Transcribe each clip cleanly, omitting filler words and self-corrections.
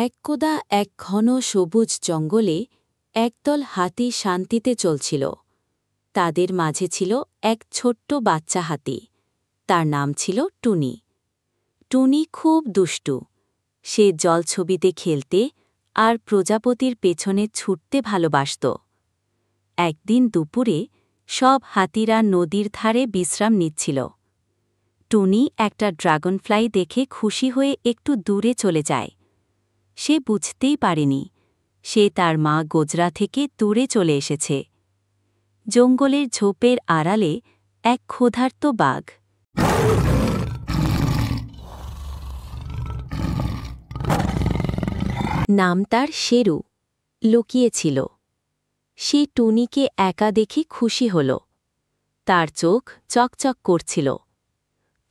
একদা এক ঘন সবুজ জঙ্গলে একদল হাতি শান্তিতে চলছিল। তাদের মাঝে ছিল এক ছোট্ট বাচ্চা হাতি। তার নাম ছিল টুনি। টুনি খুব দুষ্টু। সে জলছবিতে খেলতে আর প্রজাপতির পেছনে ছুটতে ভালোবাসত। একদিন দুপুরে সব হাতিরা নদীর ধারে বিশ্রাম নিচ্ছিল। টুনি একটা ড্রাগনফ্লাই দেখে খুশি হয়ে একটু দূরে চলে যায়। সে বুঝতেই পারেনি সে তার মা গোজরা থেকে দূরে চলে এসেছে। জঙ্গলের ঝোপের আড়ালে এক ক্ষুধার্ত বাঘ। নাম তার শেরু লুকিয়েছিল। সে টুনিকে একা দেখে খুশি হল। তার চোখ চকচক করছিল।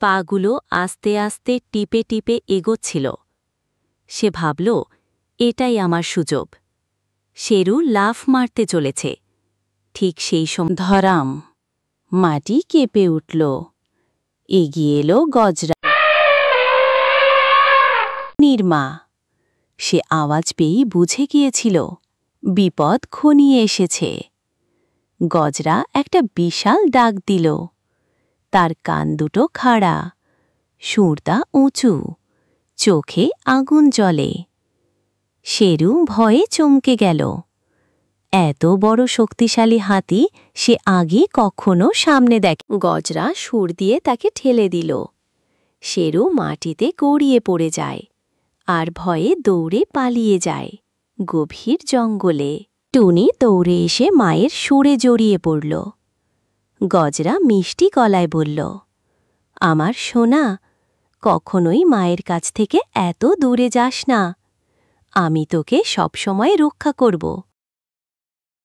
পাগুলো আস্তে আস্তে টিপে টিপে এগোচ্ছিল। সে ভাবল, এটাই আমার সুযোগ। শেরু লাফ মারতে চলেছে। ঠিক সেই সময় ধরাম মাটি কেঁপে উঠল। এগিয়ে এলো গজরা নির্মা। সে আওয়াজ পেয়েই বুঝে গিয়েছিল বিপদ ঘনিয়ে এসেছে। গজরা একটা বিশাল ডাক দিল। তার কান দুটো খাড়া, সুরটা উঁচু, চোখে আগুন জ্বলে। শেরু ভয়ে চমকে গেল। এত বড় শক্তিশালী হাতি সে আগে কখনো সামনে দেখে। গজরা সুর দিয়ে তাকে ঠেলে দিল। শেরু মাটিতে গড়িয়ে পড়ে যায় আর ভয়ে দৌড়ে পালিয়ে যায় গভীর জঙ্গলে। টুনি দৌড়ে এসে মায়ের সুরে জড়িয়ে পড়ল। গজরা মিষ্টি গলায় বলল, আমার সোনা, কখনোই মায়ের কাছ থেকে এত দূরে যাস না। আমি তোকে সবসময় রক্ষা করব।